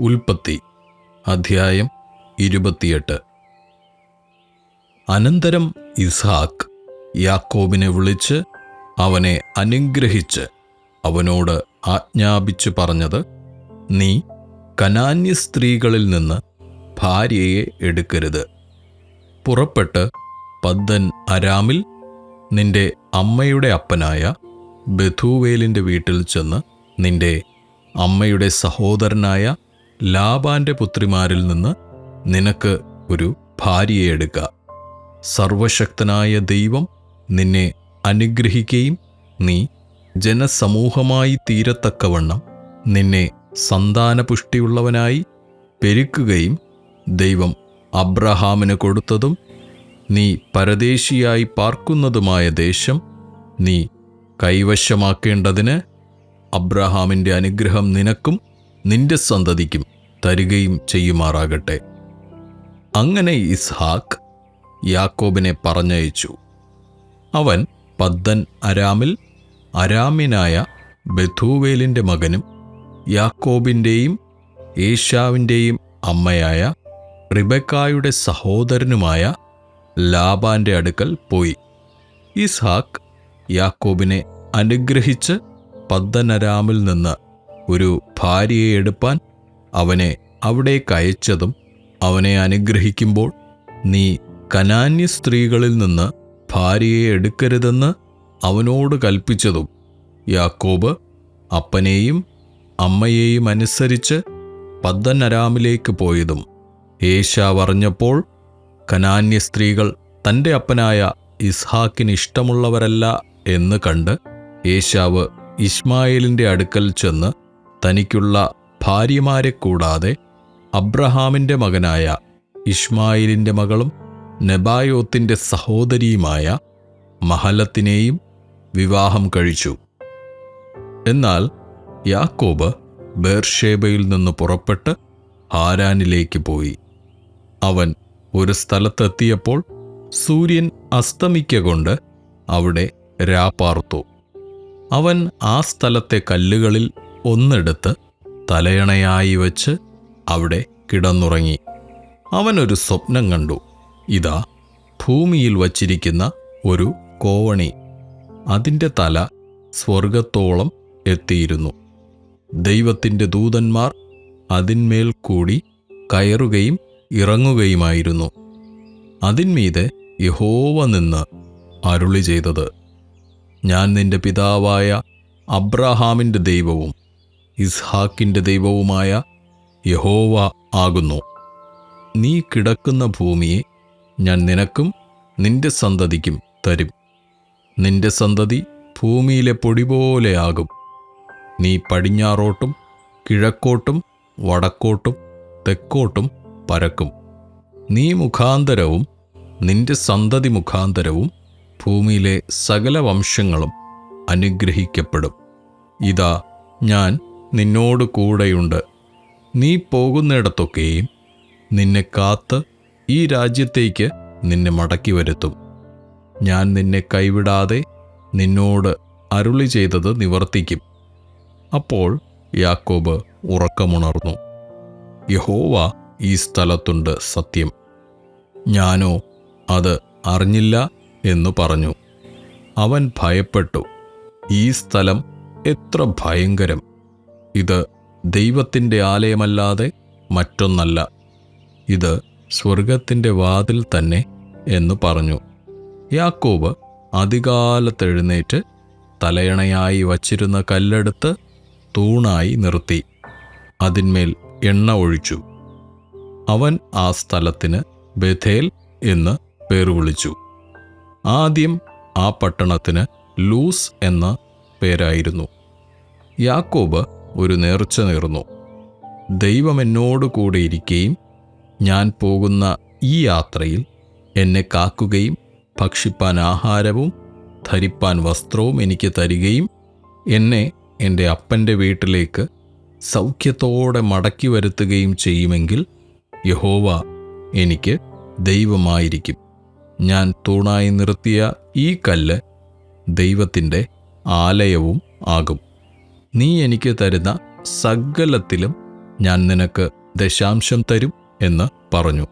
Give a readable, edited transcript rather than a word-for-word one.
ഉൽപ്പത്തി അധ്യായം 28. അനന്തരം ഇസ്ഹാക്ക് യാക്കോബിനെ വിളിച്ച് അവനെ അനുഗ്രഹിച്ച് അവനോട് ആജ്ഞാപിച്ചു പറഞ്ഞത്, നീ കനാന്യ സ്ത്രീകളിൽ നിന്ന് ഭാര്യയെ എടുക്കരുത്. പുറപ്പെട്ട് പദ്ദൻ അരാമിൽ നിന്റെ അമ്മയുടെ അപ്പനായ ബെഥൂവേലിൻ്റെ വീട്ടിൽ ചെന്ന് നിന്റെ അമ്മയുടെ സഹോദരനായ ലാബാന്റെ പുത്രിമാരിൽ നിന്ന് നിനക്ക് ഒരു ഭാര്യയെ എടുക്കുക. സർവശക്തനായ ദൈവം നിന്നെ അനുഗ്രഹിക്കുകയും നീ ജനസമൂഹമായി തീരത്തക്കവണ്ണം നിന്നെ സന്താനപുഷ്ടിയുള്ളവനായി പെരുക്കുകയും ദൈവം അബ്രഹാമിന് കൊടുത്തതും നീ പരദേശിയായി പാർക്കുന്നതുമായ ദേശം നീ കൈവശമാക്കേണ്ടതിന് അബ്രഹാമിൻ്റെ അനുഗ്രഹം നിനക്കും നിന്റെ സന്തതിക്കും തരികയും ചെയ്യുമാറാകട്ടെ. അങ്ങനെ ഇസ്ഹാക്ക് യാക്കോബിനെ പറഞ്ഞയച്ചു. അവൻ പദ്ദൻ അരാമിൽ അരാമ്യനായ ബെഥൂവേലിൻ്റെ മകനും യാക്കോബിൻ്റെയും ഏശാവിൻ്റെയും അമ്മയായ റിബെക്കായുടെ സഹോദരനുമായ ലാബാന്റെ അടുക്കൽ പോയി. ഇസ്ഹാക്ക് യാക്കോബിനെ അനുഗ്രഹിച്ച് പദ്ദനരാമിൽ നിന്ന് ഒരു ഭാര്യയെ എടുപ്പാൻ അവനെ അവിടേക്ക് അയച്ചതും അവനെ അനുഗ്രഹിക്കുമ്പോൾ നീ കനാന്യ സ്ത്രീകളിൽ നിന്ന് ഭാര്യയെ എടുക്കരുതെന്ന് അവനോട് കൽപ്പിച്ചതും യാക്കോബ് അപ്പനെയും അമ്മയെയും അനുസരിച്ച് പദ്ദനരാമിലേക്ക് പോയതും ഏശാവ് അറിഞ്ഞപ്പോൾ കനാന്യ സ്ത്രീകൾ തൻ്റെ അപ്പനായ ഇസ്ഹാക്കിന് ഇഷ്ടമുള്ളവരല്ല എന്ന് കണ്ട് ഏശാവ് ഇശ്മായേലിൻ്റെ അടുക്കൽ ചെന്ന് തനിക്കുള്ള ഭാര്യമാരെ കൂടാതെ അബ്രഹാമിൻ്റെ മകനായ ഇശ്മായേലിൻ്റെ മകളും നെബായോത്തിൻ്റെ സഹോദരിയുമായ മഹലത്തിനെയും വിവാഹം കഴിച്ചു. എന്നാൽ യാക്കോബ് ബേർഷേബയിൽ നിന്ന് പുറപ്പെട്ട് ഹാരാനിലേക്ക് പോയി. അവൻ ഒരു സ്ഥലത്തെത്തിയപ്പോൾ സൂര്യൻ അസ്തമിക്കൊണ്ട് അവിടെ രാപാർത്തു. അവൻ ആ സ്ഥലത്തെ കല്ലുകളിൽ ഒന്നെടുത്ത് തലയണയായി വച്ച് അവിടെ കിടന്നുറങ്ങി. അവനൊരു സ്വപ്നം കണ്ടു. ഇതാ, ഭൂമിയിൽ വച്ചിരിക്കുന്ന ഒരു കോവണി, അതിൻ്റെ തല സ്വർഗത്തോളം എത്തിയിരുന്നു. ദൈവത്തിൻ്റെ ദൂതന്മാർ അതിന്മേൽ കൂടി കയറുകയും ഇറങ്ങുകയുമായിരുന്നു. അതിന്മീതെ യഹോവ നിന്ന് അരുളി ചെയ്തത്, ഞാൻ നിന്റെ പിതാവായ അബ്രഹാമിൻ്റെ ദൈവവും ഇസ്ഹാക്കിൻ്റെ ദൈവവുമായ യഹോവ ആകുന്നു. നീ കിടക്കുന്ന ഭൂമിയെ ഞാൻ നിനക്കും നിന്റെ സന്തതിക്കും തരും. നിന്റെ സന്തതി ഭൂമിയിലെ പൊടി പോലെയാകും. നീ പടിഞ്ഞാറോട്ടും കിഴക്കോട്ടും വടക്കോട്ടും തെക്കോട്ടും പരക്കും. നീ മുഖാന്തരവും നിന്റെ സന്തതി മുഖാന്തരവും ഭൂമിയിലെ സകല വംശങ്ങളും അനുഗ്രഹിക്കപ്പെടും. ഇതാ, ഞാൻ നിന്നോട് കൂടെയുണ്ട്. നീ പോകുന്നിടത്തൊക്കെയും നിന്നെ കാത്ത് ഈ രാജ്യത്തേക്ക് നിന്നെ മടക്കി വരുത്തും. ഞാൻ നിന്നെ കൈവിടാതെ നിന്നോട് അരുളി ചെയ്തത് നിവർത്തിക്കും. അപ്പോൾ യാക്കോബ് ഉറക്കമുണർന്നു. യഹോവ ഈ സ്ഥലത്തുണ്ട് സത്യം, ഞാനോ അത് അറിഞ്ഞില്ല എന്നു പറഞ്ഞു. അവൻ ഭയപ്പെട്ടു. ഈ സ്ഥലം എത്ര ഭയങ്കരം! ഇത് ദൈവത്തിൻ്റെ ആലയമല്ലാതെ മറ്റൊന്നല്ല. ഇത് സ്വർഗത്തിൻ്റെ വാതിൽ തന്നെ എന്നു പറഞ്ഞു. യാക്കോബ് അതികാലത്തെഴുന്നേറ്റ് തലയണയായി വച്ചിരുന്ന കല്ലെടുത്ത് തൂണായി നിർത്തി അതിന്മേൽ എണ്ണ ഒഴിച്ചു. അവൻ ആ സ്ഥലത്തിന് ബേഥേൽ എന്ന് പേർ വിളിച്ചു. ആദ്യം ആ പട്ടണത്തിന് ലൂസ് എന്ന പേരായിരുന്നു. യാക്കോബ് ഒരു നേർച്ച നേർന്നു. ദൈവം എന്നോട് കൂടെ ഇരിക്കുകയും ഞാൻ പോകുന്ന ഈ യാത്രയിൽ എന്നെ കാക്കുകയും ഭക്ഷിപ്പാൻ ആഹാരവും ധരിപ്പാൻ വസ്ത്രവും എനിക്ക് തരികയും എന്നെ എൻ്റെ അപ്പൻ്റെ വീട്ടിലേക്ക് സൗഖ്യത്തോടെ മടക്കി വരുത്തുകയും ചെയ്യുമെങ്കിൽ യഹോവ എനിക്ക് ദൈവമായിരിക്കും. ഞാൻ തൂണായി നിർത്തിയ ഈ കല്ല് ദൈവത്തിൻ്റെ ആലയവും ആകും. നീ എനിക്ക് തരുന്ന സകലത്തിലും ഞാൻ നിനക്ക് ദശാംശം തരും എന്ന് പറഞ്ഞു.